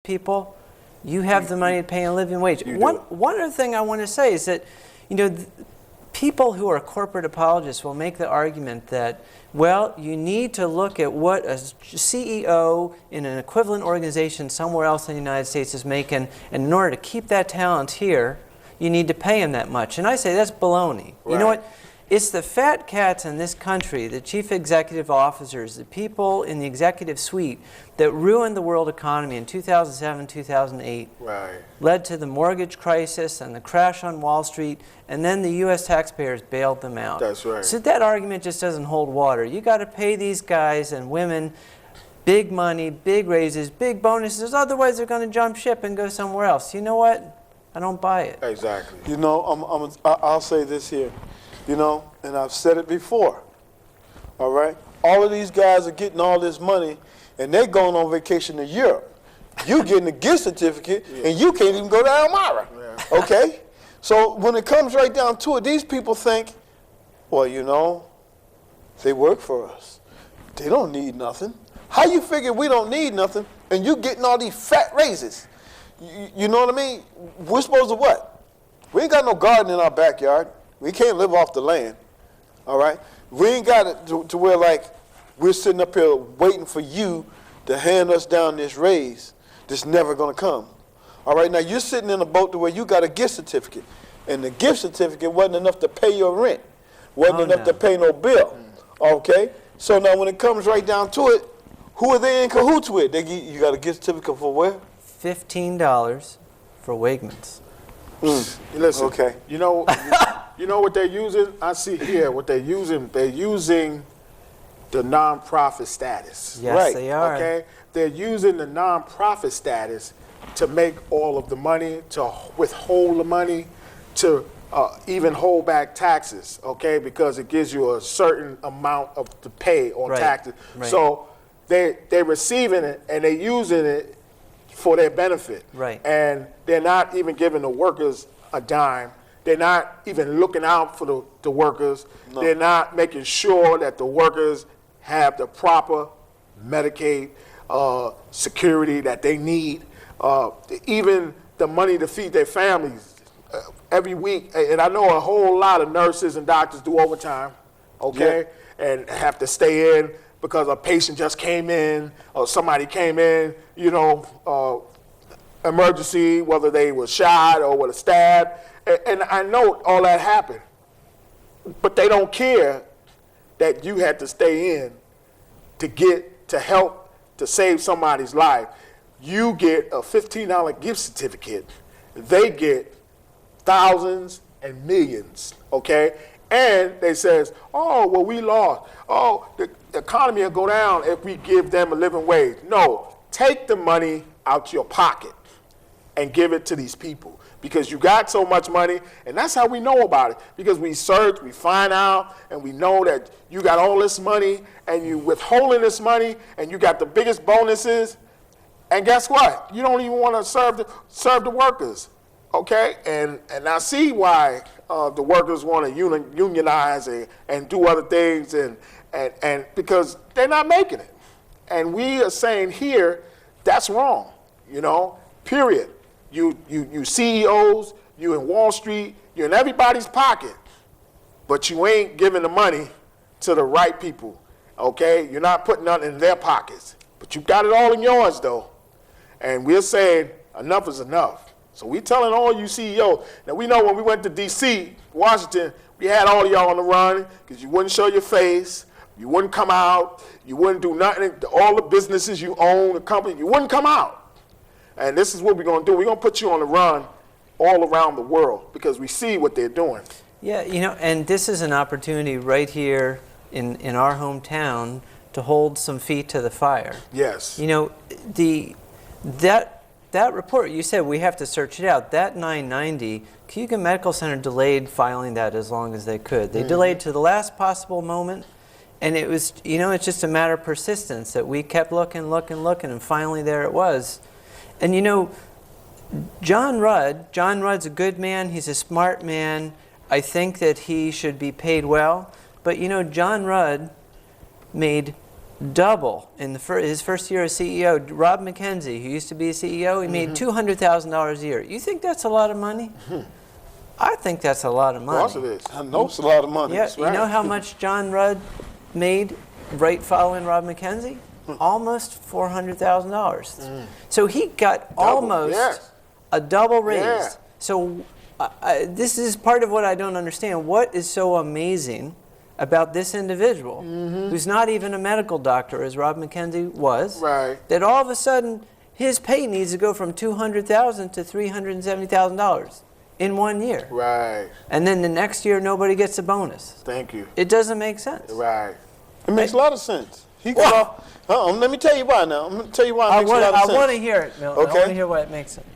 people, you have the money to pay a living wage. One other thing I want to say is that, people who are corporate apologists will make the argument that, well, you need to look at what a CEO in an equivalent organization somewhere else in the United States is making, and in order to keep that talent here, you need to pay him that much. And I say that's baloney. Right. You know what? It's the fat cats in this country, the chief executive officers, the people in the executive suite that ruined the world economy in 2007, 2008, led to the mortgage crisis and the crash on Wall Street, and then the U.S. taxpayers bailed them out. That's right. So that argument just doesn't hold water. You got to pay these guys and women big money, big raises, big bonuses, otherwise they're going to jump ship and go somewhere else. You know what? I don't buy it. Exactly. I'll say this here. And I've said it before, all right? All of these guys are getting all this money, and they're going on vacation to Europe. You getting a gift certificate, and you can't even go to Elmira, okay? So when it comes right down to it, these people think, well, they work for us. They don't need nothing. How you figure we don't need nothing, and you getting all these fat raises? You know what I mean? We're supposed to what? We ain't got no garden in our backyard. We can't live off the land, all right? We ain't got it to where, like, we're sitting up here waiting for you to hand us down this raise that's never going to come. All right, now you're sitting in a boat to where you got a gift certificate, and the gift certificate wasn't enough to pay your rent, wasn't enough to pay no bill, okay? So now when it comes right down to it, who are they in cahoots with? You got a gift certificate for where? $15 for Wegmans. Listen, okay. You know what they're using? I see here what they're using. They're using the nonprofit status. Yes, they are. Okay? They're using the nonprofit status to make all of the money, to withhold the money, to even hold back taxes, okay? Because it gives you a certain amount to pay on taxes. Right. So they're receiving it and they're using it for their benefit. Right. And they're not even giving the workers a dime. They're not even looking out for the workers. No. They're not making sure that the workers have the proper Medicaid security that they need. Even the money to feed their families every week. And I know a whole lot of nurses and doctors do overtime, okay, and have to stay in because a patient just came in or somebody came in, emergency, whether they were shot or with a stab. And I know all that happened. But they don't care that you had to stay in to help to save somebody's life. You get a $15 gift certificate. They get thousands and millions, okay? And they says, oh, well, we lost. Oh, the economy will go down if we give them a living wage. No, take the money out your pocket and give it to these people because you got so much money, and that's how we know about it, because we search, we find out, and we know that you got all this money, and you withholding this money, and you got the biggest bonuses, and guess what? You don't even want to serve the workers, okay? And I see why the workers want to unionize and do other things, and because they're not making it. And we are saying here, that's wrong, period. You CEOs, you in Wall Street, you're in everybody's pocket, but you ain't giving the money to the right people, okay? You're not putting nothing in their pockets, but you got it all in yours, though. And we're saying enough is enough. So we're telling all you CEOs. Now, we know when we went to D.C., Washington, we had all of y'all on the run because you wouldn't show your face, you wouldn't come out, you wouldn't do nothing. All the businesses you own, the company, you wouldn't come out. And this is what we're going to do. We're going to put you on the run all around the world because we see what they're doing. Yeah, and this is an opportunity right here in our hometown to hold some feet to the fire. Yes. That report, you said we have to search it out. That 990, Cayuga Medical Center delayed filing that as long as they could. They delayed to the last possible moment, and it was, it's just a matter of persistence that we kept looking, and finally there it was. And John Rudd's a good man, he's a smart man. I think that he should be paid well. But John Rudd made double in his first year as CEO. Rob McKenzie, who used to be a CEO, he made $200,000 a year. You think that's a lot of money? I think that's a lot of money. Of course it is. I know it's a lot of money. Yeah, That's you right. know how much John Rudd made right following Rob McKenzie? Almost $400,000. So he got almost yes. a double raise. Yeah. So this is part of what I don't understand. What is so amazing about this individual, who's not even a medical doctor, as Rob McKenzie was, Right. that all of a sudden his pay needs to go from $200,000 to $370,000 in 1 year, Right. and then the next year nobody gets a bonus? Thank you. It doesn't make sense. Right. It makes a lot of sense. He got off. Let me tell you why now. I'm going to tell you why it makes a lot of sense. I want to hear it, Milton. Okay. I want to hear why it makes sense.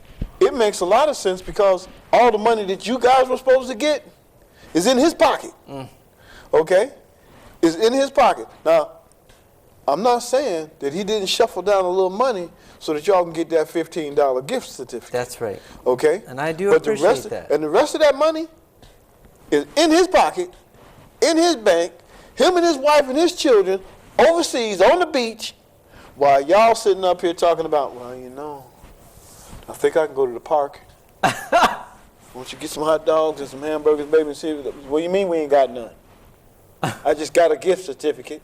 It makes a lot of sense because all the money that you guys were supposed to get is in his pocket. Okay? Is in his pocket. Now, I'm not saying that he didn't shuffle down a little money so that y'all can get that $15 gift certificate. That's right. Okay? And I do But appreciate that. And the rest of that money is in his pocket, in his bank, him and his wife and his children overseas on the beach, while y'all sitting up here talking about, well, you know, I think I can go to the park. Won't you get some hot dogs and some hamburgers, baby, and see what you mean we ain't got none? I just got a gift certificate.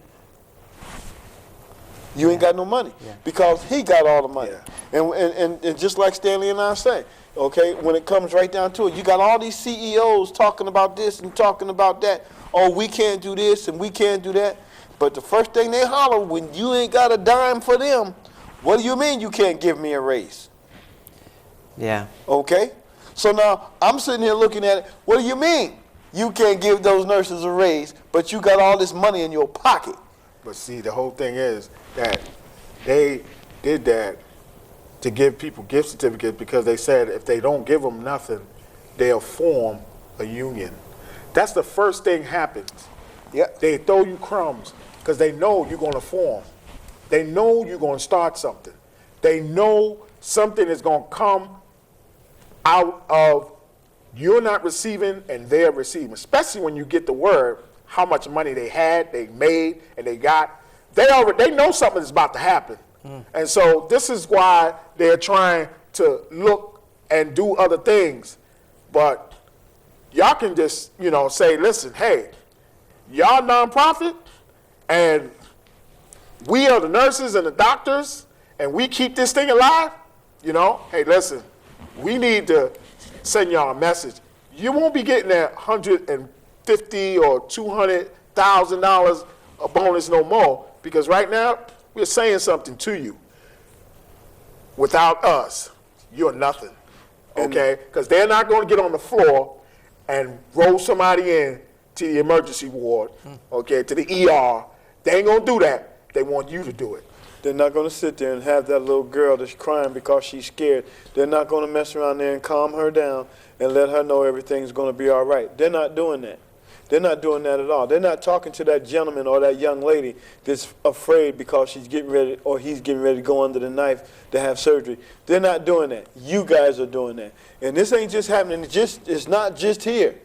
You ain't got no money because he got all the money. And just like Stanley and I say, okay, when it comes right down to it, you got all these CEOs talking about this and talking about that. Oh, we can't do this and we can't do that. But the first thing they holler when you ain't got a dime for them, what do you mean you can't give me a raise? Yeah. Okay? So now I'm sitting here looking at it. What do you mean you can't give those nurses a raise, but you got all this money in your pocket? But see, the whole thing is that they did that to give people gift certificates because they said if they don't give them nothing, they'll form a union. That's the first thing happens. Yeah. They throw you crumbs because they know you're going to form. They know you're going to start something. They know something is going to come out of you're not receiving and they're receiving, especially when you get the word how much money they had, they made, and they got. They know something is about to happen. And so this is why they're trying to look and do other things. But y'all can just, say, listen, hey, y'all nonprofit, and we are the nurses and the doctors, and we keep this thing alive, hey, listen, we need to send y'all a message. You won't be getting that $150,000 or $200,000 a bonus no more, because right now we're saying something to you. Without us, you're nothing, okay? Because they're not going to get on the floor and roll somebody in to the emergency ward, okay, to the ER. They ain't going to do that. They want you to do it. They're not going to sit there and have that little girl that's crying because she's scared. They're not going to mess around there and calm her down and let her know everything's going to be all right. They're not doing that. They're not doing that at all. They're not talking to that gentleman or that young lady that's afraid because she's getting ready or he's getting ready to go under the knife to have surgery. They're not doing that. You guys are doing that. And this ain't just happening. It's not just here.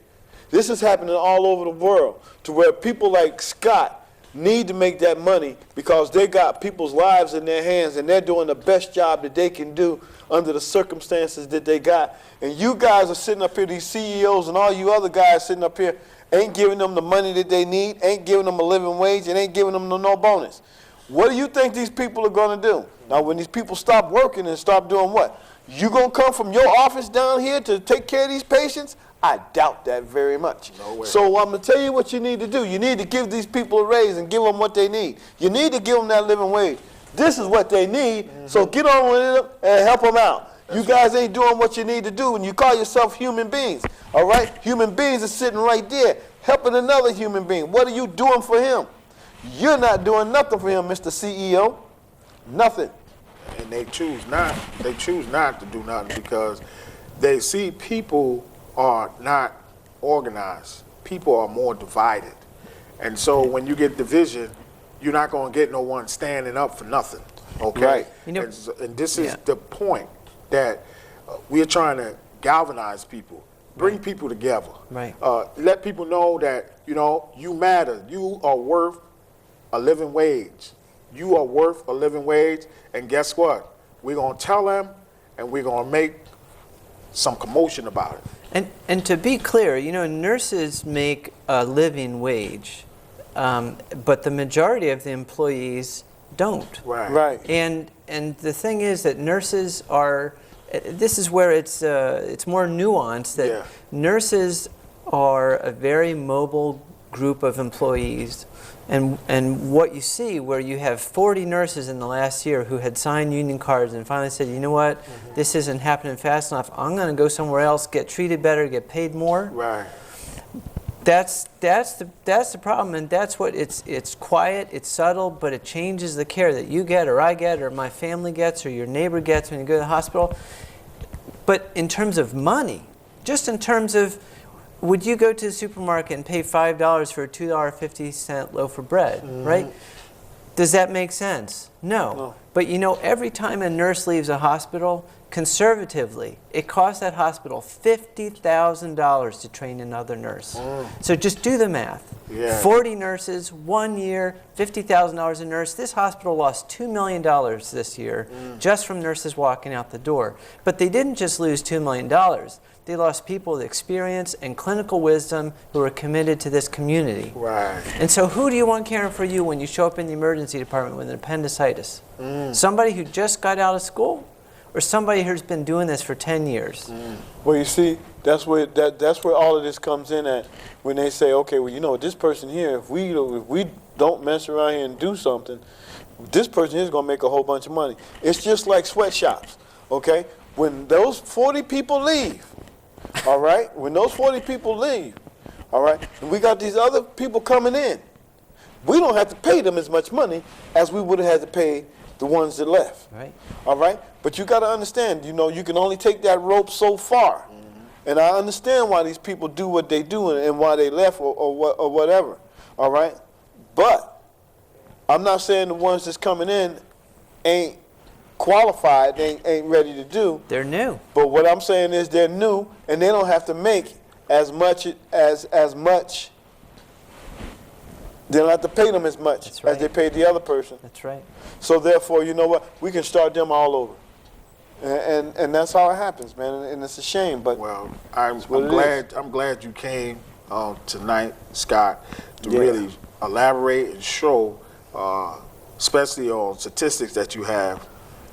This is happening all over the world to where people like Scott need to make that money because they got people's lives in their hands and they're doing the best job that they can do under the circumstances that they got. And you guys are sitting up here, these CEOs and all you other guys sitting up here, ain't giving them the money that they need, ain't giving them a living wage, and ain't giving them no bonus. What do you think these people are going to do? Now, when these people stop working and stop doing what? You going to come from your office down here to take care of these patients? I doubt that very much. No way. So I'm going to tell you what you need to do. You need to give these people a raise and give them what they need. You need to give them that living wage. This is what they need, so get on with it and help them out. You guys ain't doing what you need to do when you call yourself human beings, all right? Human beings are sitting right there helping another human being. What are you doing for him? You're not doing nothing for him, Mr. CEO. Nothing. And they choose not to do nothing because they see people are not organized. People are more divided. And so when you get division, you're not going to get no one standing up for nothing, okay? Right. And this is the point that we're trying to galvanize people, bring people together. Right. Let people know that, you matter. You are worth a living wage. you are worth a living wage, and guess what? We're going to tell them, and we're going to make some commotion about it. And to be clear, nurses make a living wage, but the majority of the employees don't. Right. And the thing is that nurses are. This is where it's more nuanced. That nurses are a very mobile group of employees. And what you see, where you have 40 nurses in the last year who had signed union cards and finally said, you know what, this isn't happening fast enough, I'm going to go somewhere else, get treated better, get paid more. Right. That's the problem, and that's what it's quiet, it's subtle, but it changes the care that you get, or I get, or my family gets, or your neighbor gets when you go to the hospital. But in terms of money, just in terms of, would you go to the supermarket and pay $5 for a $2.50 loaf of bread, right? Does that make sense? No. But every time a nurse leaves a hospital, conservatively, it costs that hospital $50,000 to train another nurse. So just do the math. 40 nurses, 1 year, $50,000 a nurse. This hospital lost $2 million this year just from nurses walking out the door. But they didn't just lose $2 million. They lost people with experience and clinical wisdom who are committed to this community. Right. And so who do you want caring for you when you show up in the emergency department with an appendicitis? Somebody who just got out of school? Or somebody who's been doing this for 10 years? Well, you see, that's where all of this comes in at, when they say, okay, well, this person here, if we don't mess around here and do something, this person here is going to make a whole bunch of money. It's just like sweatshops, okay? When those 40 people leave, all right? When those 40 people leave, all right, and we got these other people coming in, we don't have to pay them as much money as we would have had to pay the ones that left. Right. All right? But you got to understand, you can only take that rope so far. And I understand why these people do what they do and why they left or whatever. All right? But I'm not saying the ones that's coming in ain't qualified, ain't ready to do. They're new. But what I'm saying is they're new, and they don't have to make as much. They don't have to pay them as much as they paid the other person. That's right. So therefore, you know what? We can start them all over. And that's how it happens, man. And it's a shame, but I'm glad you came tonight, Scott, to really elaborate and show, especially on statistics that you have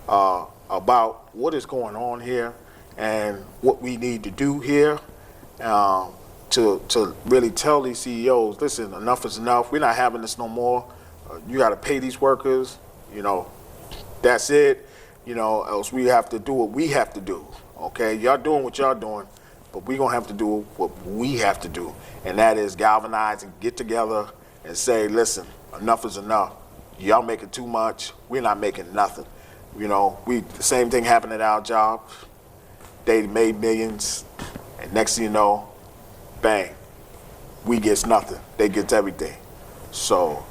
about what is going on here and what we need to do here. To really tell these CEOs, listen, enough is enough. We're not having this no more. You got to pay these workers. That's it. Else we have to do what we have to do. Okay, y'all doing what y'all doing, but we're gonna have to do what we have to do, and that is galvanize and get together and say, listen, enough is enough. Y'all making too much. We're not making nothing. The same thing happened at our job. They made millions, and next thing you know, bang, we gets nothing. They gets everything. So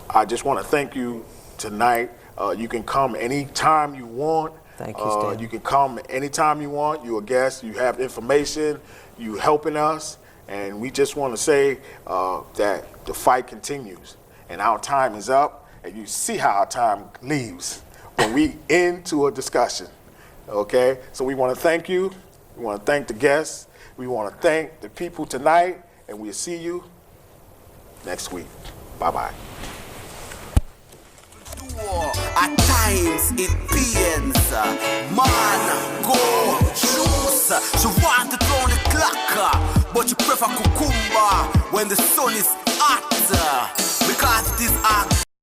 I just want to thank you tonight. You can come anytime you want. Thank you, Stan. You can come anytime you want. You're a guest. You have information. You helping us. And we just want to say that the fight continues. And our time is up. And you see how our time leaves when we into a discussion. Okay? So we want to thank you. We want to thank the guests. We want to thank the people tonight, and we'll see you next week. Bye-bye. At times it pains, man, go, choose. She want to turn the clock, but you prefer cucumber when the sun is hot.